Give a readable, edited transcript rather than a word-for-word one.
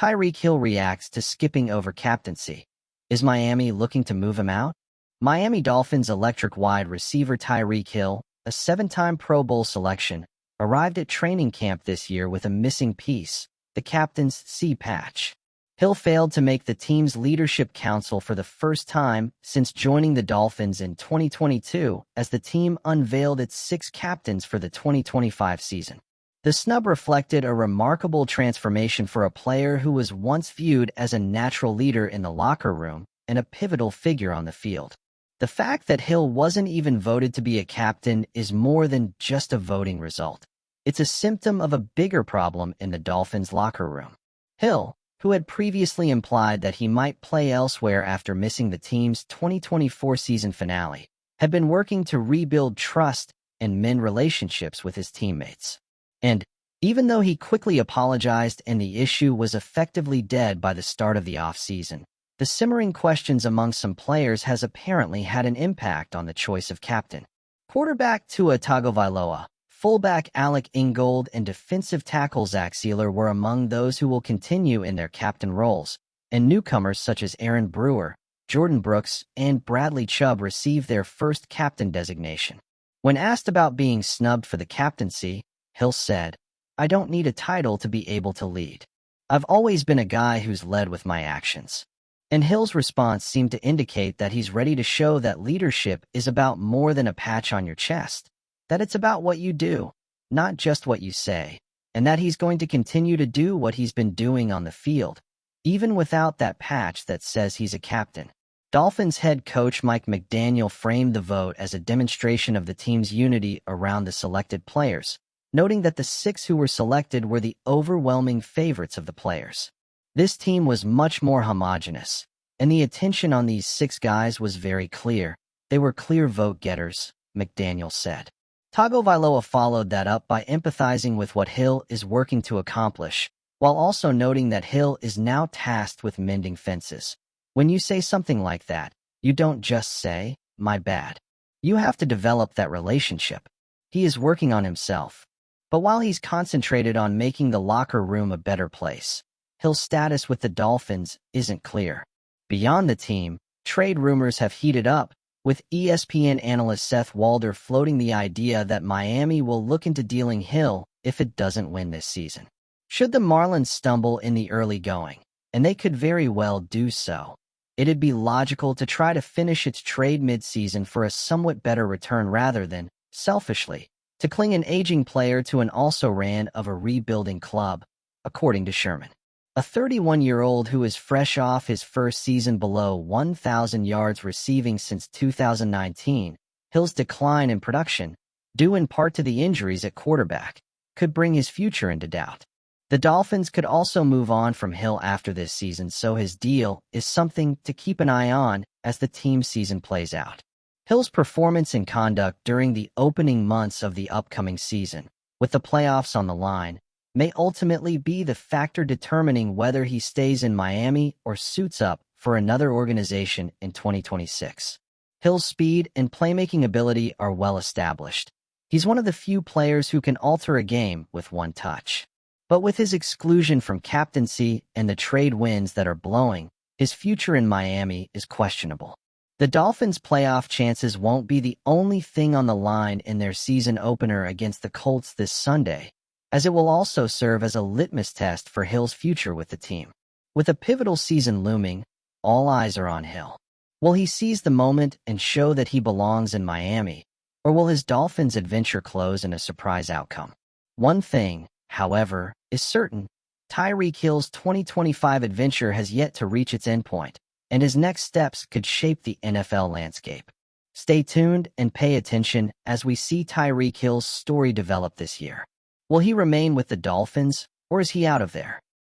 Tyreek Hill reacts to skipping over captaincy. Is Miami looking to move him out? Miami Dolphins electric wide receiver Tyreek Hill, a seven-time Pro Bowl selection, arrived at training camp this year with a missing piece, the captain's C patch. Hill failed to make the team's leadership council for the first time since joining the Dolphins in 2022 as the team unveiled its six captains for the 2025 season. The snub reflected a remarkable transformation for a player who was once viewed as a natural leader in the locker room and a pivotal figure on the field. The fact that Hill wasn't even voted to be a captain is more than just a voting result. It's a symptom of a bigger problem in the Dolphins' locker room. Hill, who had previously implied that he might play elsewhere after missing the team's 2024 season finale, had been working to rebuild trust and mend relationships with his teammates. And even though he quickly apologized and the issue was effectively dead by the start of the offseason, the simmering questions among some players has apparently had an impact on the choice of captain. Quarterback Tua Tagovailoa, fullback Alec Ingold, and defensive tackle Zach Sealer were among those who will continue in their captain roles, and newcomers such as Aaron Brewer, Jordan Brooks, and Bradley Chubb received their first captain designation. When asked about being snubbed for the captaincy, Hill said, "I don't need a title to be able to lead. I've always been a guy who's led with my actions." And Hill's response seemed to indicate that he's ready to show that leadership is about more than a patch on your chest, that it's about what you do, not just what you say, and that he's going to continue to do what he's been doing on the field, even without that patch that says he's a captain. Dolphins head coach Mike McDaniel framed the vote as a demonstration of the team's unity around the selected players, noting that the six who were selected were the overwhelming favorites of the players. This team was much more homogeneous, and the attention on these six guys was very clear. They were clear vote-getters, McDaniel said. Tagovailoa followed that up by empathizing with what Hill is working to accomplish, while also noting that Hill is now tasked with mending fences. When you say something like that, you don't just say, "My bad." You have to develop that relationship. He is working on himself. But while he's concentrated on making the locker room a better place, Hill's status with the Dolphins isn't clear. Beyond the team, trade rumors have heated up, with ESPN analyst Seth Walder floating the idea that Miami will look into dealing Hill if it doesn't win this season. Should the Marlins stumble in the early going, and they could very well do so, it'd be logical to try to finish its trade mid-season for a somewhat better return rather than, selfishly, to cling an aging player to an also-ran of a rebuilding club, according to Sherman. A 31-year-old who is fresh off his first season below 1,000 yards receiving since 2019, Hill's decline in production, due in part to the injuries at quarterback, could bring his future into doubt. The Dolphins could also move on from Hill after this season, so his deal is something to keep an eye on as the team season plays out. Hill's performance and conduct during the opening months of the upcoming season, with the playoffs on the line, may ultimately be the factor determining whether he stays in Miami or suits up for another organization in 2026. Hill's speed and playmaking ability are well established. He's one of the few players who can alter a game with one touch. But with his exclusion from captaincy and the trade winds that are blowing, his future in Miami is questionable. The Dolphins' playoff chances won't be the only thing on the line in their season opener against the Colts this Sunday, as it will also serve as a litmus test for Hill's future with the team. With a pivotal season looming, all eyes are on Hill. Will he seize the moment and show that he belongs in Miami, or will his Dolphins adventure close in a surprise outcome? One thing, however, is certain: Tyreek Hill's 2025 adventure has yet to reach its endpoint, and his next steps could shape the NFL landscape. Stay tuned and pay attention as we see Tyreek Hill's story develop this year. Will he remain with the Dolphins, or is he out of there?